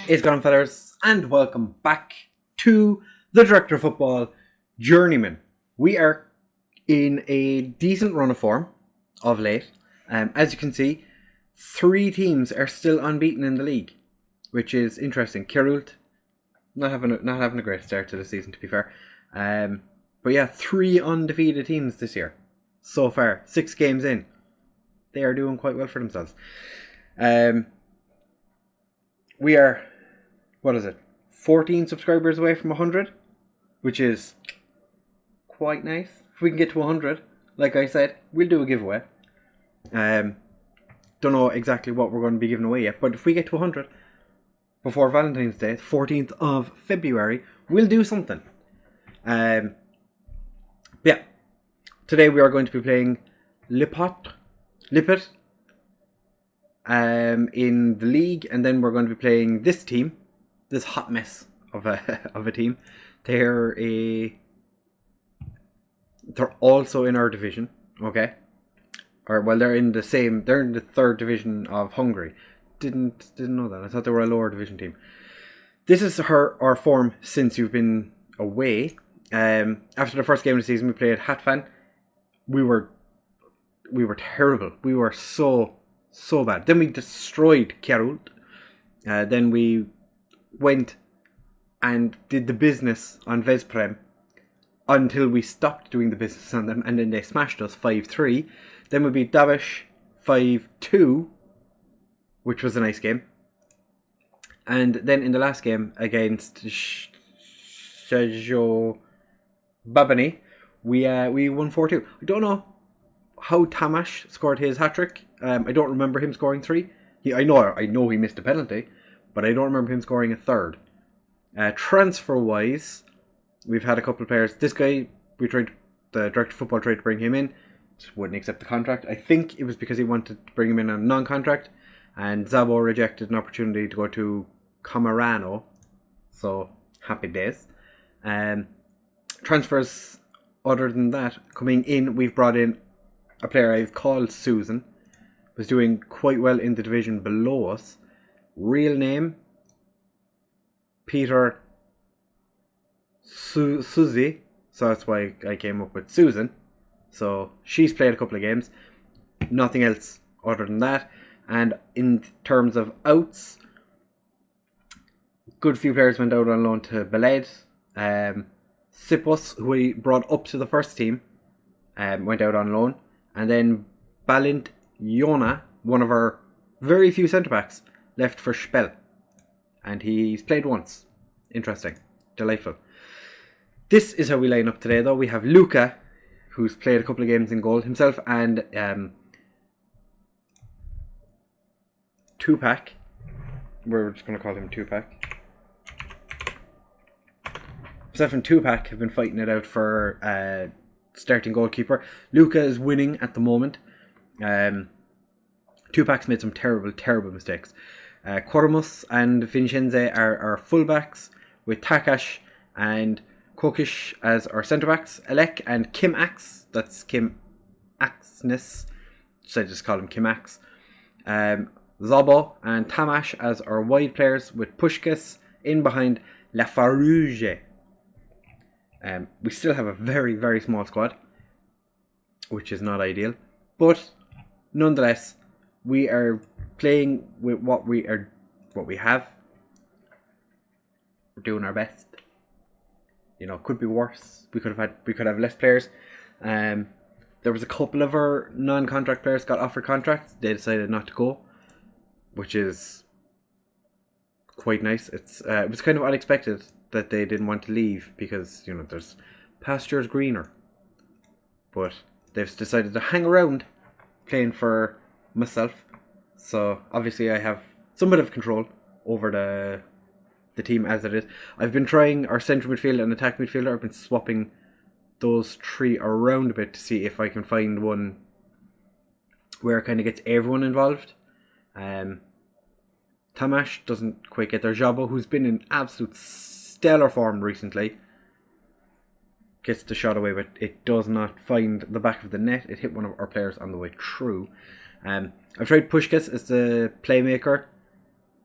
It's gone, fellas, and welcome back to the Director of Football Journeyman. We are in a decent run of form of late. As you can see, 3 teams are still unbeaten in the league, which is interesting. Kirult not having a great start to the season, to be fair. But yeah, 3 undefeated teams this year so far. 6 games in, they are doing quite well for themselves. We are, 14 subscribers away from 100, which is quite nice. If we can get to 100, like I said, we'll do a giveaway. Don't know exactly what we're going to be giving away yet, but if we get to 100 before Valentine's Day, 14th of February, we'll do something. Yeah, today we are going to be playing Lippert. In the league, and then we're going to be playing this team, this hot mess of a team. They're also in our division, okay? They're in the 3rd division of Hungary. Didn't know that. I thought they were a lower division team. This is our form since you've been away. After the first game of the season, we played Hatfan. We were terrible. We were so bad. Then we destroyed Kerult. Then we went and did the business on Vesprem until we stopped doing the business on them, and then they smashed us 5-3. Then we beat Dabish 5-2, which was a nice game. And then in the last game against Shejo Babani, we won 4-2. I don't know how Tamash scored his hat-trick. I don't remember him scoring 3. I know he missed a penalty, but I don't remember him scoring a 3rd. Transfer-wise, we've had a couple of players. This guy, the Director of Football tried to bring him in, just wouldn't accept the contract. I think it was because he wanted to bring him in on a non-contract, and Zabo rejected an opportunity to go to Camarano. So, happy days. Transfers, other than that, coming in, we've brought in a player I've called Susan. Was doing quite well in the division below us. Real name, Peter Suzy. So that's why I came up with Susan. So she's played a couple of games. Nothing else other than that. And in terms of outs, good few players went out on loan to Beled. Sipos, who we brought up to the first team, went out on loan. And then Balint Jona, one of our very few centre-backs, left for Spell. And he's played once. Interesting. Delightful. This is how we line up today, though. We have Luca, who's played a couple of games in goal himself, and Tupac. We're just going to call him Tupac. Himself and Tupac have been fighting it out for starting goalkeeper. Luca is winning at the moment. Tupac's made some terrible mistakes. Quormus and Vincenze are our fullbacks, with Takash and Kokish as our centre-backs. Alec and Kim Axe, that's Kim Axness, so I just call him Kim Axe. Zobo and Tamash as our wide players, with Pushkas in behind Lafarouge. We still have a very, very small squad, which is not ideal. But nonetheless, we are playing with what we have. We're doing our best. Could be worse. We could have less players. There was a couple of our non-contract players got offered contracts. They decided not to go, which is quite nice. It was kind of unexpected that they didn't want to leave because there's pastures greener. But they've decided to hang around playing for myself. So obviously I have some bit of control over the team as it is. I've been trying our central midfielder and attack midfielder. I've been swapping those 3 around a bit to see if I can find one where it kind of gets everyone involved. Tamash doesn't quite get there. Jabo, who's been in absolute stellar form recently, gets the shot away, but it does not find the back of the net. It hit one of our players on the way through. I've tried Pushkas as the playmaker,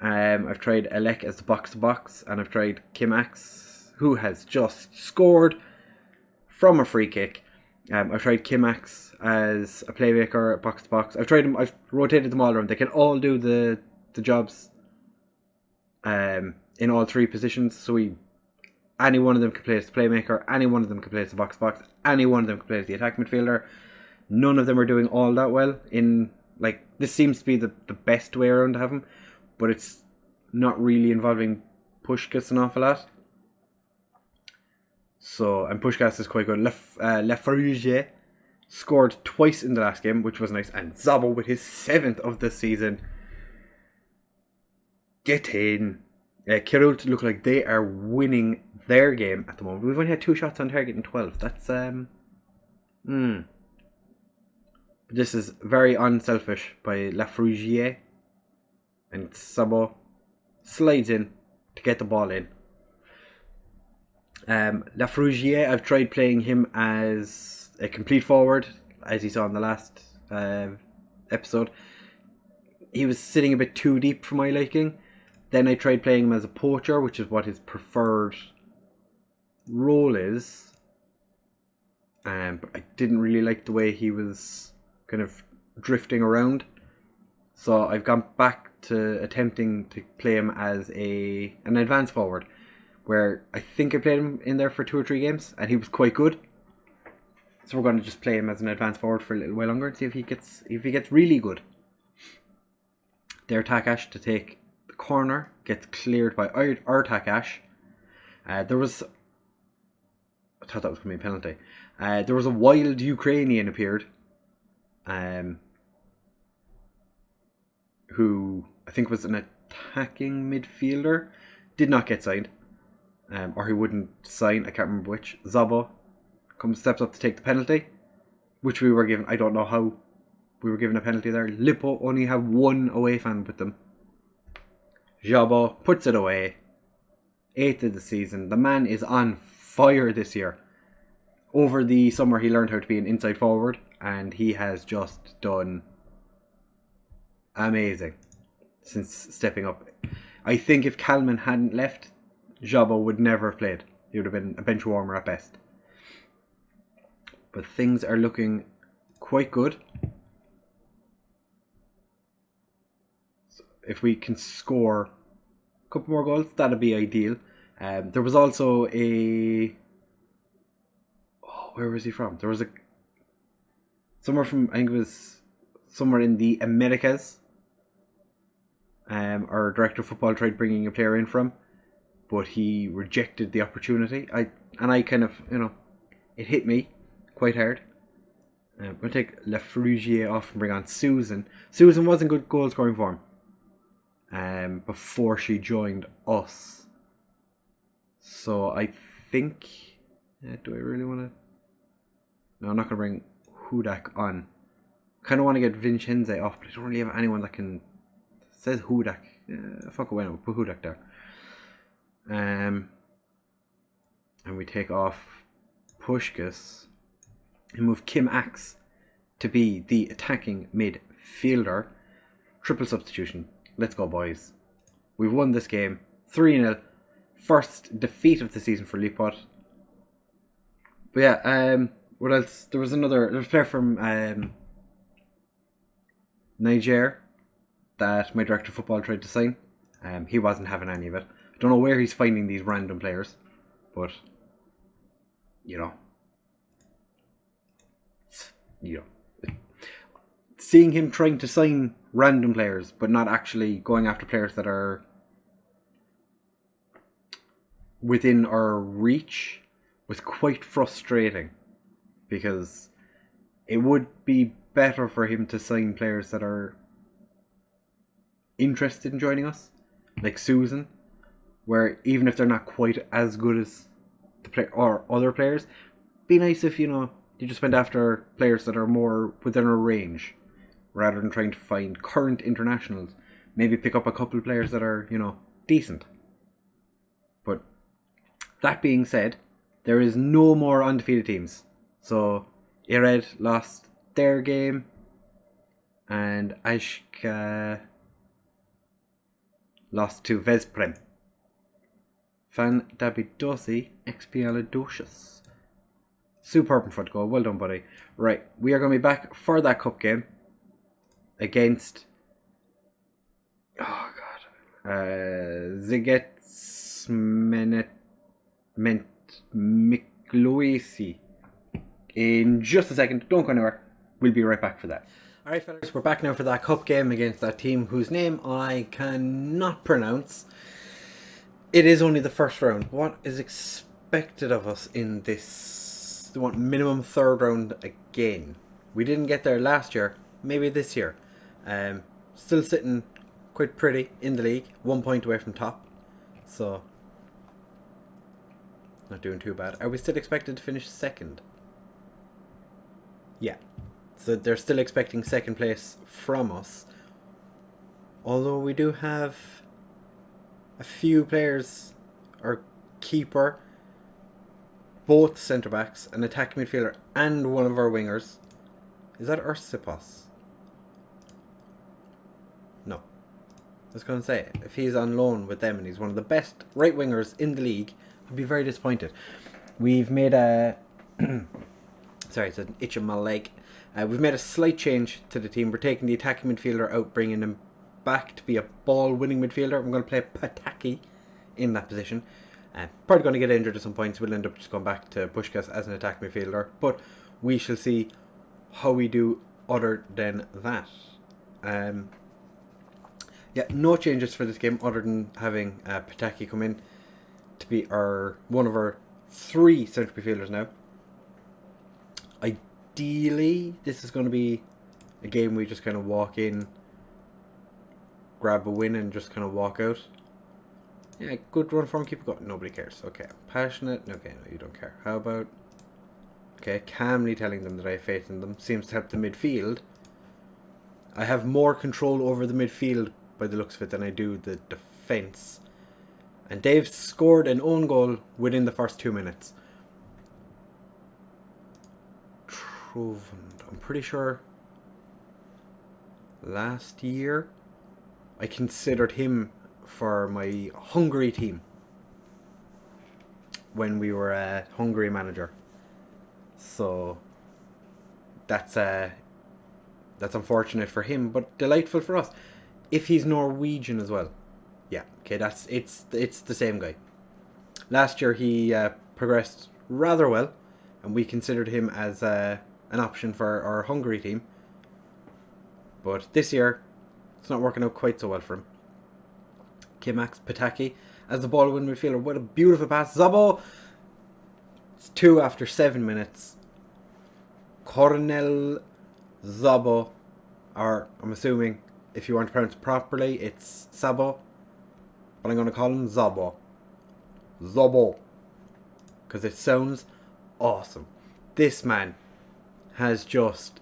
I've tried Alec as the box-to-box, and I've tried Kim Axe, who has just scored from a free kick. I've tried Kim Axe as a playmaker at box-to-box. I've rotated them all around. They can all do the jobs in all three positions. So any one of them can play as the playmaker, any one of them can play as the box-to-box, any one of them can play as the attack midfielder. None of them are doing all that well. This seems to be the best way around to have them, but it's not really involving Puskás an awful lot. So, and Puskás is quite good. Lafrenière scored twice in the last game, which was nice. And Zabo with his 7th of the season. Get in. Kirult look like they are winning their game at the moment. We've only had 2 shots on target in 12. That's, This is very unselfish by Lafrenière. And Zabo slides in to get the ball in. Lafrenière, I've tried playing him as a complete forward, as you saw in the last episode. He was sitting a bit too deep for my liking. Then I tried playing him as a poacher, which is what his preferred role is. But I didn't really like the way he was kind of drifting around. So I've gone back to attempting to play him as an advanced forward, where I think I played him in there for 2 or 3 games, and he was quite good. So we're going to just play him as an advanced forward for a little while longer and see if he gets really good. Their attack Ash to take the corner gets cleared by our attack Ash. I thought that was going to be a penalty. There was a wild Ukrainian appeared, who I think was an attacking midfielder. Did not get signed. Or he wouldn't sign, I can't remember which. Zabo steps up to take the penalty, which we were given. I don't know how we were given a penalty there. Lippo only have 1 away fan with them. Zabo puts it away. 8th of the season. The man is on fire this year. Over the summer he learned how to be an inside forward, and he has just done amazing since stepping up. I think if Kalman hadn't left, Zabo would never have played. He would have been a bench warmer at best. But things are looking quite good. So if we can score a couple more goals, that'd be ideal. There was also where was he from? There was somewhere from, I think it was somewhere in the Americas. Our director of football tried bringing a player in from, but he rejected the opportunity. I kind of, it hit me quite hard. I'm going to take Lafrenière off and bring on Susan. Susan was in good goal scoring form before she joined us. So I think, do I really want to? No, I'm not going to bring Hudak on. Kind of want to get Vincenze off, but I don't really have anyone that can. It says Hudak. Fuck away now. Put Hudak there. And we take off Puskás and move Kim Axe to be the attacking midfielder. Triple substitution. Let's go, boys. We've won this game 3-0. First defeat of the season for Lipot. But yeah, what else? There was a player from Niger that my director of football tried to sign. He wasn't having any of it. I don't know where he's finding these random players, but seeing him trying to sign random players but not actually going after players that are within our reach was quite frustrating, because it would be better for him to sign players that are interested in joining us, like Susan, where even if they're not quite as good as the player or other players, be nice if you just went after players that are more within our range, rather than trying to find current internationals. Maybe pick up a couple of players that are decent. But that being said, there is no more undefeated teams. So Ired lost their game, and Ashka lost to Vesprem. Fan Dabidosi Expialidocious. Superb in front goal. Well done, buddy. Right, we are going to be back for that cup game against Zigets Mikloisi in just a second. Don't go anywhere. We'll be right back for that. Alright, fellas, we're back now for that cup game against that team whose name I cannot pronounce. It is only the first round. What is expected of us in this? They want minimum third round again. We didn't get there last year. Maybe this year. Still sitting quite pretty in the league. 1 point away from top. So, not doing too bad. Are we still expected to finish second? Yeah. So they're still expecting second place from us. Although we do have a few players, our keeper, both centre backs, an attacking midfielder, and one of our wingers. Is that Ursipos? No. I was going to say, if he's on loan with them and he's one of the best right wingers in the league, I'd be very disappointed. We've made a... Sorry, it's an itch in my leg. We've made a slight change to the team. We're taking the attacking midfielder out, bringing him back to be a ball-winning midfielder. I'm going to play Pataki in that position. Probably going to get injured at some points. We'll end up just going back to Pushkas as an attacking midfielder. But we shall see how we do other than that. Yeah, no changes for this game other than having Pataki come in to be one of our 3 central midfielders now. Ideally, this is going to be a game we just kind of walk in, grab a win and just kind of walk out. Yeah, good run form, keep it going. Nobody cares. Okay, passionate. Okay, no, you don't care. How about... Okay, calmly telling them that I have faith in them. Seems to help the midfield. I have more control over the midfield by the looks of it than I do the defence. And Dave scored an own goal within the first 2 minutes. I'm pretty sure last year I considered him for my Hungary team when we were a Hungary manager. So that's unfortunate for him, but delightful for us. If he's Norwegian as well, yeah, okay, it's the same guy. Last year he progressed rather well, and we considered him as an option for our Hungary team. But this year, it's not working out quite so well for him. Max Pataki as the ball winning midfielder. What a beautiful pass. Zabo! It's 2 after 7 minutes. Cornel Zabo, or I'm assuming if you want to pronounce it properly, it's Sabo. But I'm going to call him Zabo. Zabo. Because it sounds awesome. This man has just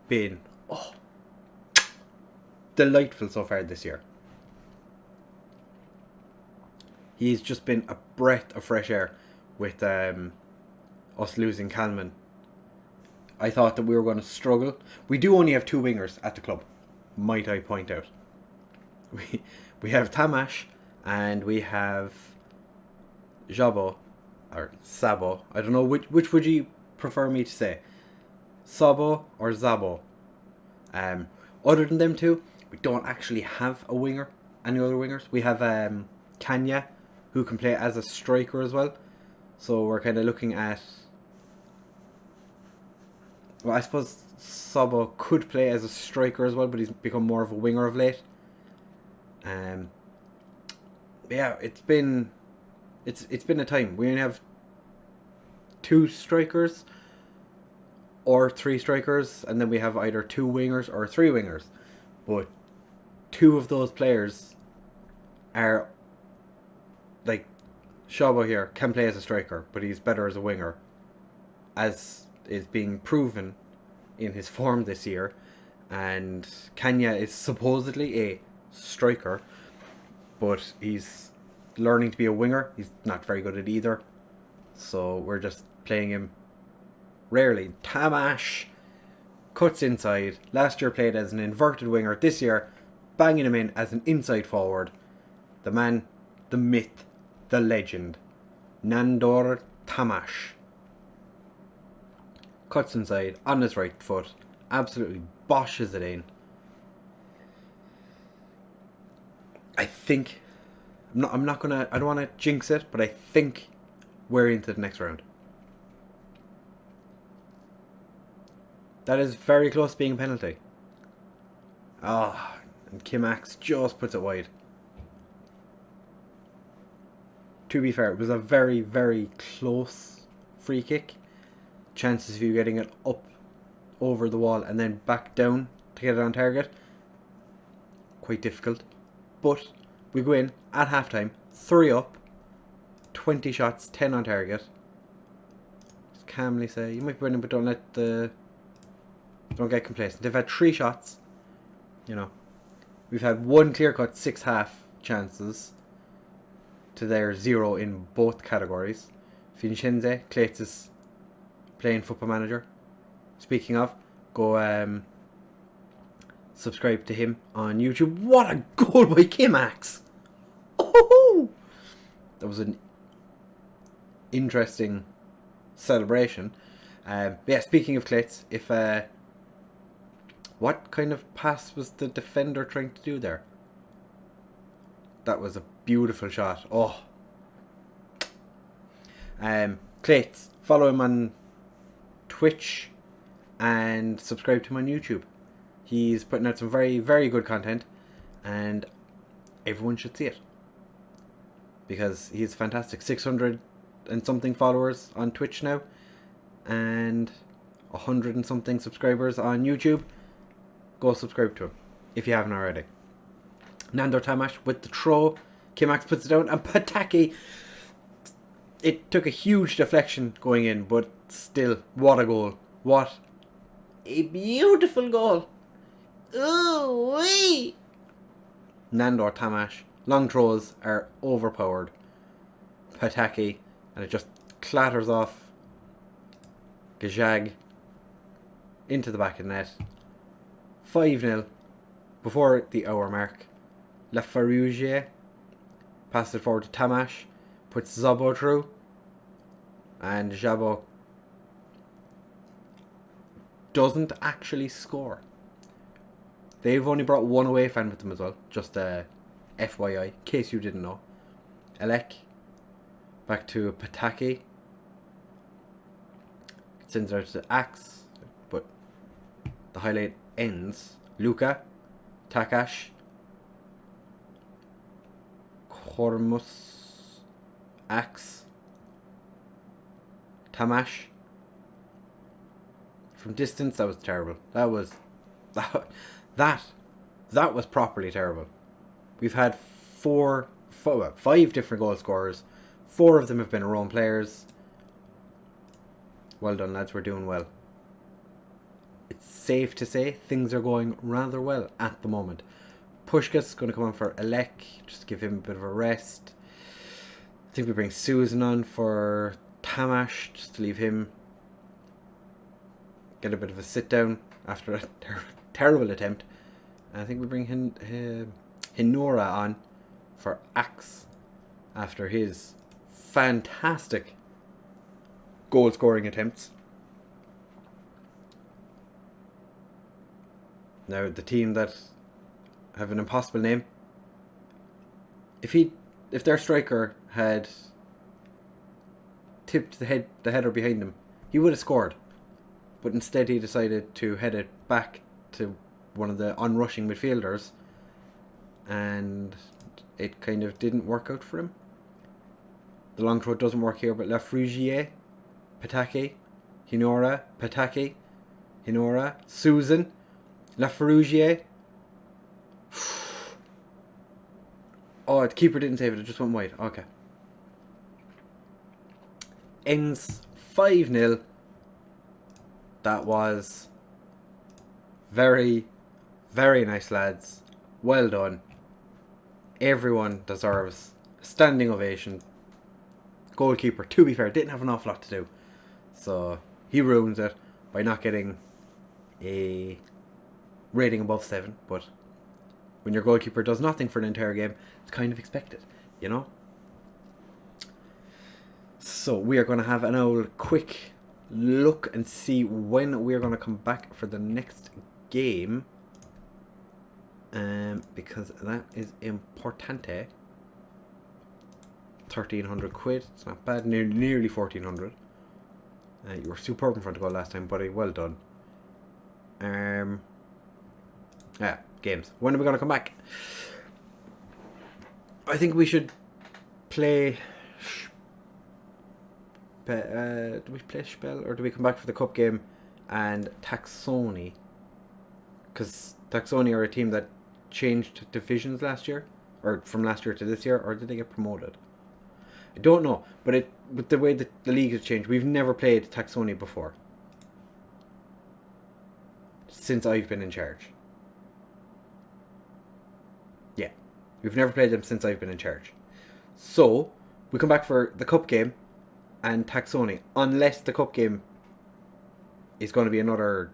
been delightful so far this year. He's just been a breath of fresh air with us losing Kalman. I thought that we were going to struggle. We do only have 2 wingers at the club, might I point out. We have Tamash and we have Jabo, or Sabo. I don't know, which would you prefer me to say? Sabo or Zabo? Other than them 2, we don't actually have a winger, any other wingers. We have Kanya, who can play as a striker as well. So we're kind of looking at... Well, I suppose Sabo could play as a striker as well, but he's become more of a winger of late. Yeah, it's been a time. We only have 2 strikers or 3 strikers, and then we have either 2 wingers or 3 wingers. But 2 of those players are, like, Shabo here can play as a striker, but he's better as a winger, as is being proven in his form this year. And Kanya is supposedly a striker, but he's learning to be a winger. He's not very good at either, so we're just playing him rarely. Tamash cuts inside. Last year played as an inverted winger. This year banging him in as an inside forward. the man, the myth, the legend, Nandor Tamash. Cuts inside on his right foot, absolutely boshes it in. I think I don't want to jinx it, but I think we're into the next round. That is very close to being a penalty. And Kim Axe just puts it wide. To be fair, it was a very, very close free kick. Chances of you getting it up over the wall and then back down to get it on target, quite difficult. But we go in at halftime, 3 up, 20 shots, 10 on target. Just calmly say, you might be winning, but don't get complacent. They've had 3 shots. You know, we've had 1 clear-cut 6 half chances to their 0 in both categories. Vincenze, Clates' playing Football Manager. Speaking of, go subscribe to him on YouTube. What a goal by Kim Axe! Oh, that was an interesting celebration. Yeah, speaking of Clates, if what kind of pass was the defender trying to do there? That was a beautiful shot. Oh. Clates, follow him on Twitch and subscribe to him on YouTube. He's putting out some very, very good content, and everyone should see it because he's fantastic. 600 and something followers on Twitch now, and 100 and something subscribers on YouTube. Go subscribe to him if you haven't already. Nandor Tamash with the throw. Kim Axe puts it down, and Pataki. It took a huge deflection going in, but still, what a goal. What a beautiful goal. Ooh wee! Nandor Tamash. Long throws are overpowered. Pataki, and it just clatters off Gajag into the back of the net. 5-0 before the hour mark. Lafarougier passed it forward to Tamash, puts Zabo through, and Jabo doesn't actually score. They've only brought 1 away fan with them as well, just FYI, in case you didn't know. Elek, back to Pataki, sends her to Axe, but the highlight ends. Luka, Takash, Kormus, Axe, Tamash. From distance, that was terrible. That was properly terrible. We've had 5 different goal scorers. 4 of them have been our own players. Well done, lads. We're doing well. It's safe to say things are going rather well at the moment. Pushka's going to come on for Elek, just to give him a bit of a rest. I think we bring Susan on for Tamash, just to leave him get a bit of a sit down after a terrible attempt. And I think we bring Hinora on for Axe after his fantastic goal scoring attempts. Now the team that have an impossible name, if their striker had tipped the header behind him, he would have scored. But instead he decided to head it back to one of the onrushing midfielders, and it kind of didn't work out for him. The long throw doesn't work here, but Lafrugier, Pataki, Hinora, Pataki, Hinora, Susan, Lafarougier. Oh, the keeper didn't save it, it just went wide. Okay. Ends 5-0. That was very, very nice, lads. Well done. Everyone deserves a standing ovation. Goalkeeper, to be fair, didn't have an awful lot to do, so he ruins it by not getting a rating above 7, but When your goalkeeper does nothing for an entire game, it's kind of expected, you know? So we are going to have an old quick look and see when we're going to come back for the next game. Because that is importante. 1,300 quid. It's not bad. Nearly 1,400. You were superb in front of goal last time, buddy. Well done. Games. When are we going to come back? I think we should play... do we play Spell, or do we come back for the cup game and Taxoni? Because Taxoni are a team that changed divisions last year, or from last year to this year, or did they get promoted? I don't know, but with the way that the league has changed, we've never played Taxoni before since I've been in charge. Yeah, we've never played them since I've been in charge. So we come back for the cup game and Taxoni, unless the cup game is going to be another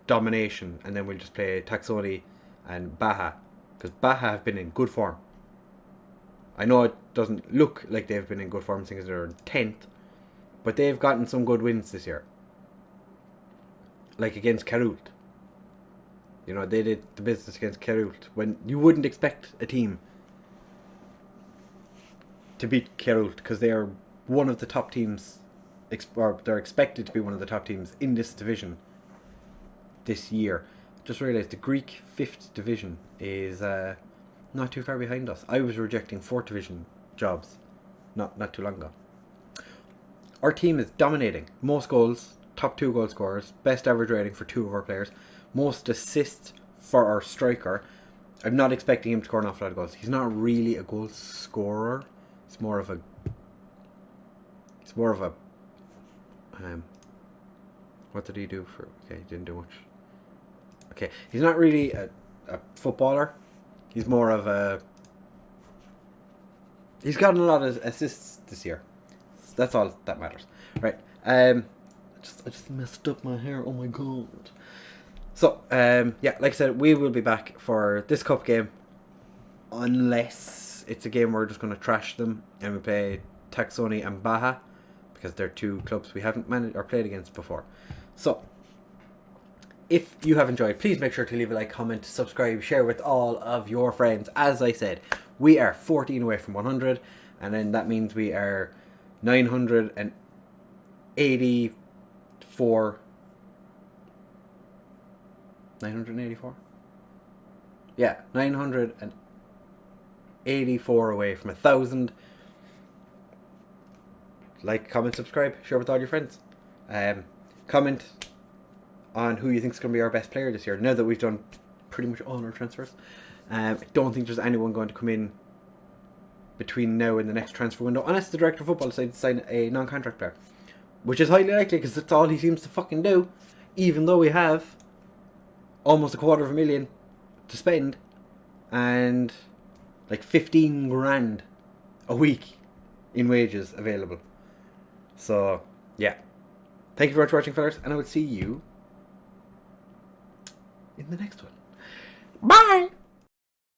domination, and then we'll just play Taxoni and Baja, because Baja have been in good form. I know it doesn't look like they've been in good form since they're in 10th, but they've gotten some good wins this year, like against Carult. You know, they did the business against Carult when you wouldn't expect a team to beat Carult, because they are one of the top teams, or they're expected to be one of the top teams in this division this year. Just realised the Greek 5th division is not too far behind us. I was rejecting 4th division jobs not too long ago. Our team is dominating. Most goals, top 2 goal scorers, best average rating for 2 of our players, most assists for our striker. I'm not expecting him to score an awful lot of goals. He's not really a goal scorer. It's more of a what did he do for... Okay, he didn't do much. Okay, he's not really a footballer. He's more of a... He's gotten a lot of assists this year. That's all that matters. Right. I just messed up my hair. Oh my god. So, yeah, like I said, we will be back for this cup game. Unless it's a game where we're just going to trash them and we play Taxoni and Baja, because they're 2 clubs we haven't managed or played against before. So, if you have enjoyed, please make sure to leave a like, comment, subscribe, share with all of your friends. As I said, we are 14 away from 100, and then that means we are 984. 984? Yeah, 984 away from 1,000. Like, comment, subscribe, share with all your friends. Comment on who you think is going to be our best player this year, now that we've done pretty much all our transfers. I don't think there's anyone going to come in between now and the next transfer window, unless the director of football decides to sign a non-contract player, which is highly likely, because that's all he seems to fucking do, even though we have almost $250,000 to spend and like 15 grand a week in wages available. So yeah, thank you very much for watching, fellas, and I will see you in the next one. Bye.